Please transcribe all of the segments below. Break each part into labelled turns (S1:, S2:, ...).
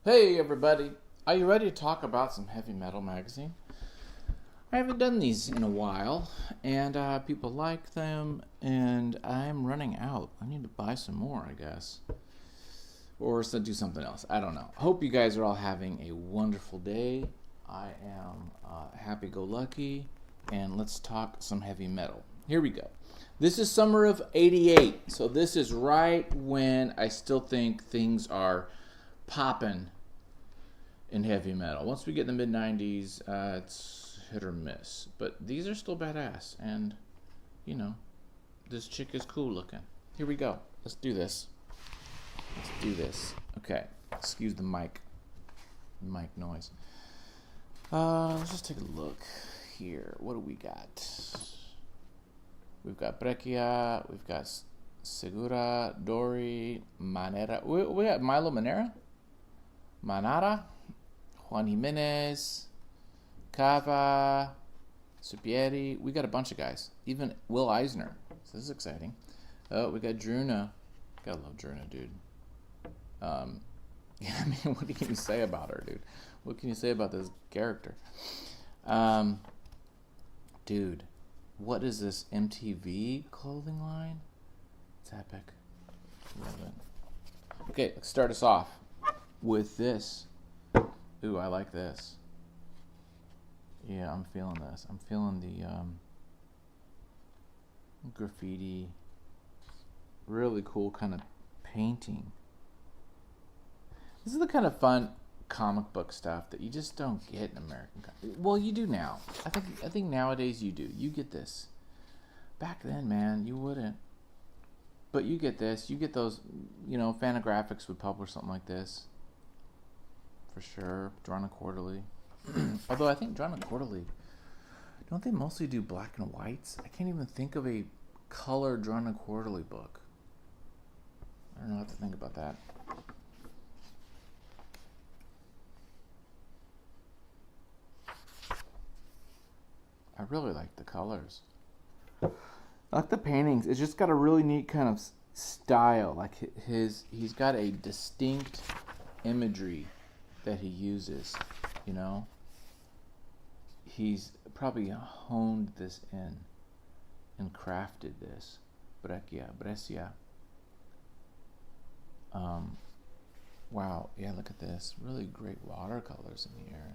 S1: Hey everybody, are you ready to talk about some heavy metal magazine? I haven't done these in a while, and people like them, and I'm running out. I need to buy some more, I guess. Or do something else. I don't know. Hope you guys are all having a wonderful day. I am happy go lucky, and let's talk some heavy metal. Here we go. This is summer of '88, so this is right when I still think things are popping in heavy metal. Once we get in the mid '90s, it's hit or miss. But these are still badass, and you know, this chick is cool looking. Here we go. Let's do this. Let's do this. Okay. Excuse the mic noise. Let's just take a look here. What do we got? We've got Breccia. We've got Segura, Dori, Manera. We got Milo Manera, Manara, Juan Jimenez, Cava, Supieri. We got a bunch of guys. Even Will Eisner. So this is exciting. Oh, we got Druna. Gotta love Druna, dude. Yeah, I mean, what can you say about her, dude? What can you say about this character? Dude, what is this MTV clothing line? It's epic. Love it. Okay, let's start us off with this. Ooh, I like this. Yeah, I'm feeling this. I'm feeling the graffiti. Really cool kind of painting. This is the kind of fun comic book stuff that you just don't get in American. Well, you do now. I think nowadays you do. You get this. Back then, man, you wouldn't. But you get this. You get those. Fantagraphics would publish something like this. For sure, Drawn Quarterly. Although I think Drawn Quarterly, don't they mostly do black and whites? I can't even think of a color Drawn Quarterly book. I don't know what to think about that. I really like the colors. I like the paintings. It's just got a really neat kind of style. Like he's got a distinct imagery that he uses. He's probably honed this in and crafted this. Brescia. Wow, yeah, look at this. Really great watercolors in here.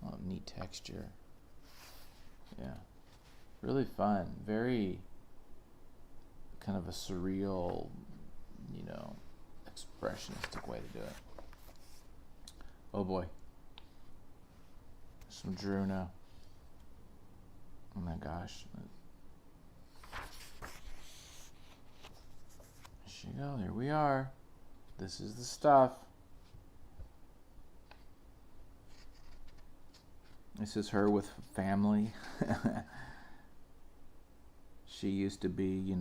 S1: Oh, neat texture. Yeah. Really fun. Very kind of a surreal, expressionistic way to do it. Oh boy. Some Druna. Oh my gosh. Here you go. Here we are. This is the stuff. This is her with family. She used to be,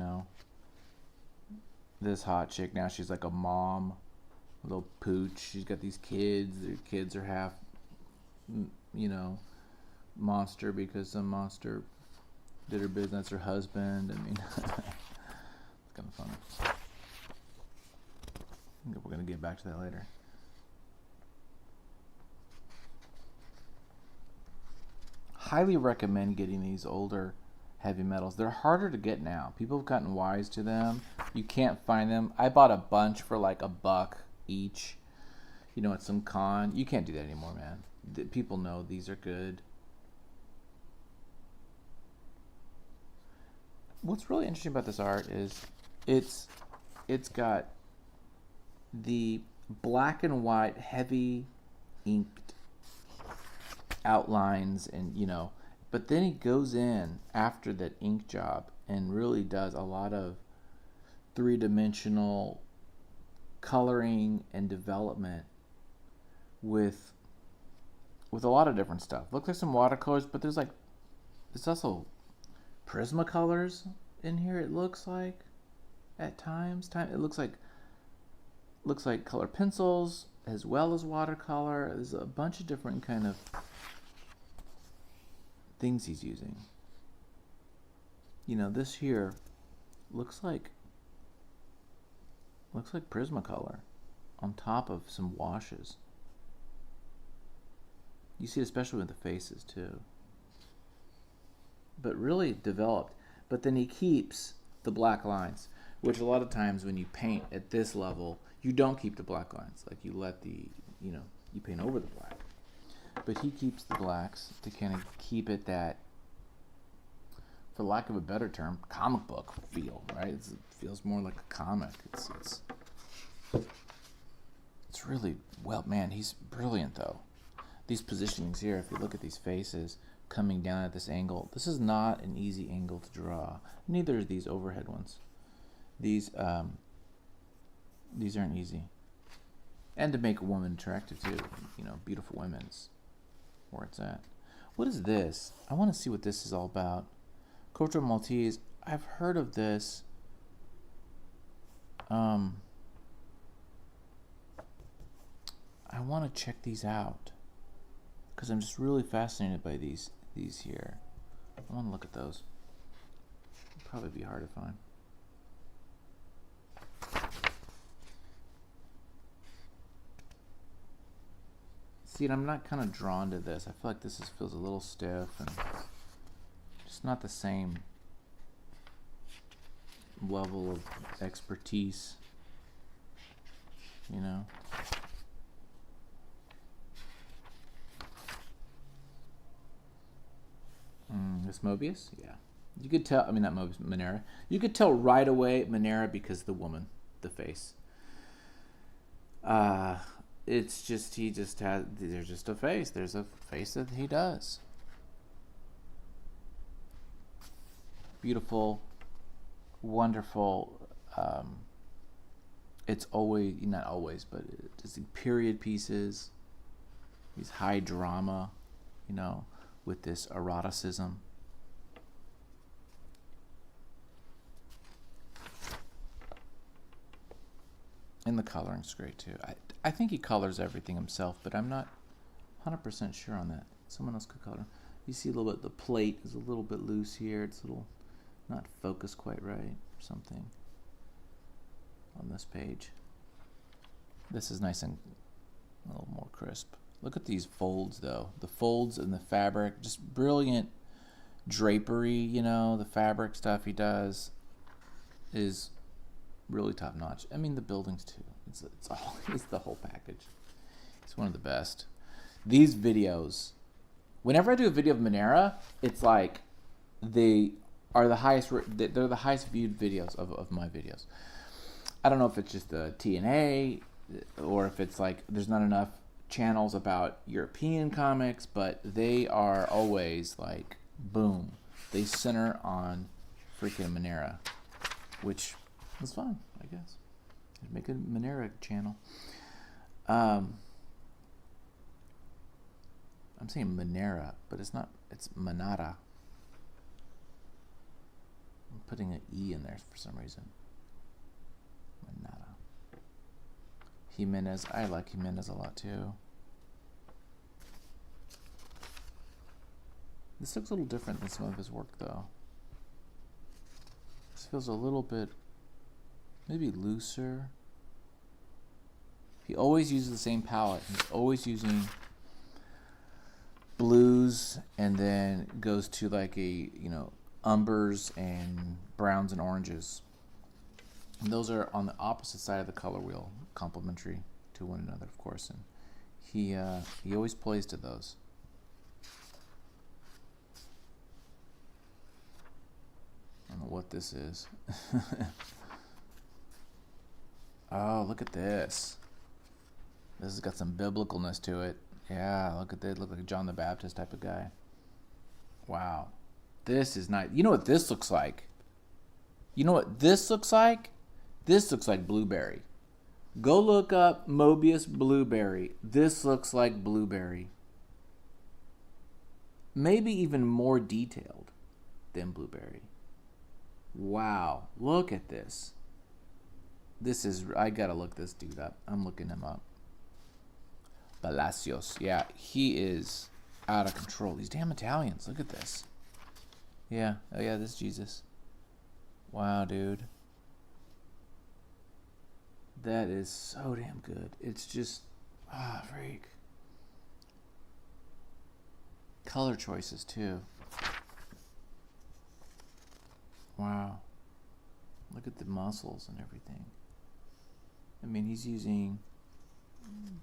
S1: this hot chick. Now she's like a mom, a little pooch. She's got these kids. Their kids are half, monster because some monster did her business. Her husband. I mean, it's kind of funny. I think we're going to get back to that later. Highly recommend getting these older heavy metals. They're harder to get now. People have gotten wise to them. You can't find them. I bought a bunch for like $1 each, at some con. You can't do that anymore, man. People know these are good. What's really interesting about this art is it's got the black and white heavy inked outlines and but then he goes in after that ink job and really does a lot of three-dimensional coloring and development with a lot of different stuff. Looks like some watercolors, but there's also Prismacolors in here. It looks like at times it looks like color pencils as well as watercolor. There's a bunch of different kind of things he's using. This here looks like Prismacolor on top of some washes. You see it especially with the faces too. But really developed. But then he keeps the black lines, which a lot of times when you paint at this level, you don't keep the black lines. Like you let you paint over the black. But he keeps the blacks to kind of keep it that, for lack of a better term, comic book feel, right? It feels more like a comic. It's really, well, man, he's brilliant though. These positionings here, if you look at these faces coming down at this angle, this is not an easy angle to draw. Neither are these overhead ones. These aren't easy. And to make a woman attractive too, beautiful women's where it's at. What is this? I want to see what this is all about. Corto Maltese. I've heard of this. I want to check these out because I'm just really fascinated by these here. I want to look at those. It'll probably be hard to find. See, I'm not kind of drawn to this. I feel like this feels a little stiff and just not the same level of expertise, This Mobius? Yeah. You could tell, not Mobius, Monera. You could tell right away Monera because the woman, the face. It's just, there's just a face. There's a face that he does. Beautiful, wonderful. It's always, not always, but it's the period pieces, these high drama, with this eroticism. And the coloring's great too. I think he colors everything himself, but I'm not 100% sure on that. Someone else could color. You see a little bit, the plate is a little bit loose here. It's a little not focused quite right or something on this page. This is nice and a little more crisp. Look at these folds though. The folds and the fabric, just brilliant drapery, the fabric stuff he does is really top notch. The buildings too. It's the whole package. It's one of the best. These videos, whenever I do a video of Monera, it's like they are the highest. They're the highest viewed videos of my videos. I don't know if it's just the TNA or if it's like there's not enough channels about European comics, but they are always like boom. They center on freaking Monera, which was fun, I guess. Make a Monera channel. I'm saying Monera, but it's not. It's Monara. I'm putting an E in there for some reason. Monara. Jimenez. I like Jimenez a lot too. This looks a little different than some of his work, though. This feels a little bit, maybe looser. He always uses the same palette. He's always using blues and then goes to like a, umbers and browns and oranges. And those are on the opposite side of the color wheel, complementary to one another, of course. And he always plays to those. I don't know what this is. Oh, look at this. This has got some biblicalness to it. Yeah, look at that. Look like a John the Baptist type of guy. Wow. This is nice. You know what this looks like? You know what this looks like? This looks like Blueberry. Go look up Mobius Blueberry. This looks like Blueberry. Maybe even more detailed than Blueberry. Wow. Look at this. This is, I gotta look this dude up. I'm looking him up. Palacios. Yeah, he is out of control. These damn Italians. Look at this. Yeah. Oh, yeah, this is Jesus. Wow, dude. That is so damn good. It's just, freak. color choices too. Wow. Look at the muscles and everything. I mean, he's using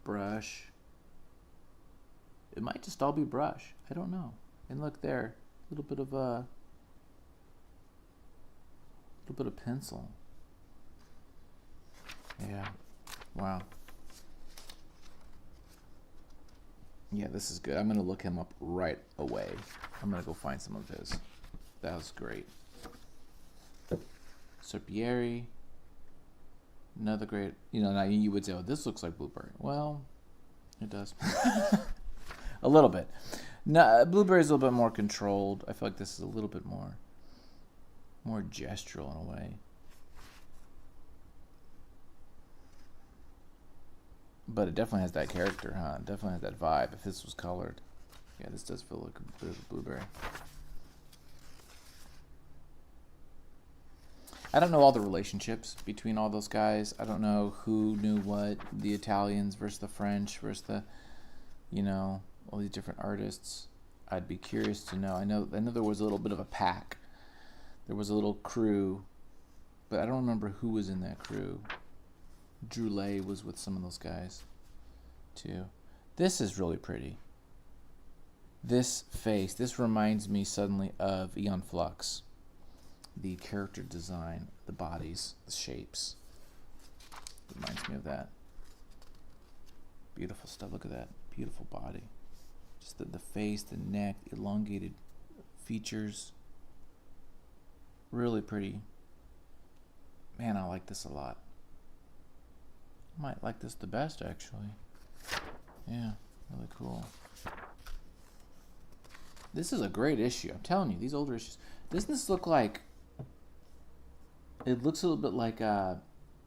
S1: brush. It might just all be brush. I don't know. And look there, a little bit of pencil. Yeah. Wow. Yeah, this is good. I'm going to look him up right away. I'm going to go find some of his. That was great. Serpieri. Another great, now you would say, oh, this looks like Blueberry. Well, it does. A little bit. No, Blueberry's a little bit more controlled. I feel like this is a little bit more gestural in a way. But it definitely has that character, huh? It definitely has that vibe. If this was colored. Yeah, this does feel like a bit of a Blueberry. I don't know all the relationships between all those guys. I don't know who knew what. The Italians versus the French versus the, all these different artists. I'd be curious to know. I know there was a little bit of a pack. There was a little crew, but I don't remember who was in that crew. Droulet was with some of those guys, too. This is really pretty. This face, this reminds me suddenly of Aeon Flux. The character design, the bodies, the shapes. Reminds me of that. Beautiful stuff. Look at that. Beautiful body. Just the face, the neck, elongated features. Really pretty. Man, I like this a lot. I might like this the best, actually. Yeah, really cool. This is a great issue. I'm telling you, these older issues. Doesn't this look like... It looks a little bit like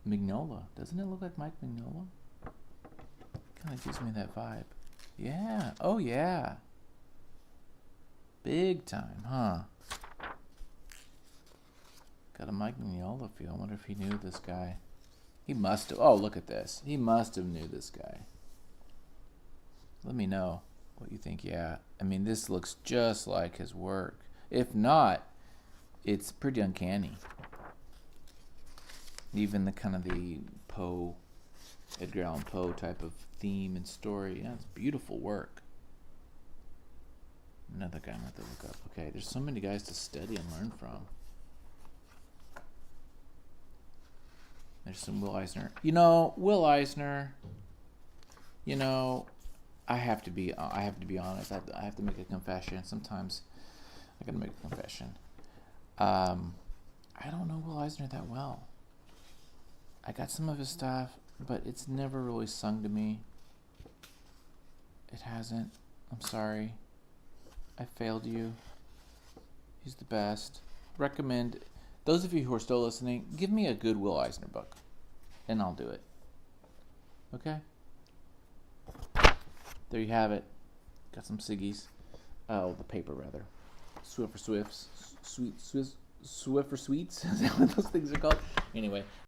S1: Mignola. Doesn't it look like Mike Mignola? Kind of gives me that vibe. Yeah. Oh, yeah. Big time, huh? Got a Mike Mignola feel. I wonder if he knew this guy. He must have. Oh, look at this. He must have knew this guy. Let me know what you think. Yeah. I mean, this looks just like his work. If not, it's pretty uncanny. Even the kind of the Poe, Edgar Allan Poe type of theme and story. Yeah, it's beautiful work. Another guy I might have to look up. Okay, there's so many guys to study and learn from. There's some Will Eisner. Will Eisner. I have to be honest. I have to make a confession. Sometimes I gotta make a confession. I don't know Will Eisner that well. I got some of his stuff, but it's never really sung to me. It hasn't. I'm sorry. I failed you. He's the best. Recommend, those of you who are still listening, give me a good Will Eisner book, and I'll do it. Okay? There you have it. Got some ciggies. Oh, the paper, rather. Swiffer Swifts. Swiffer Sweets? Is that what those things are called? Anyway,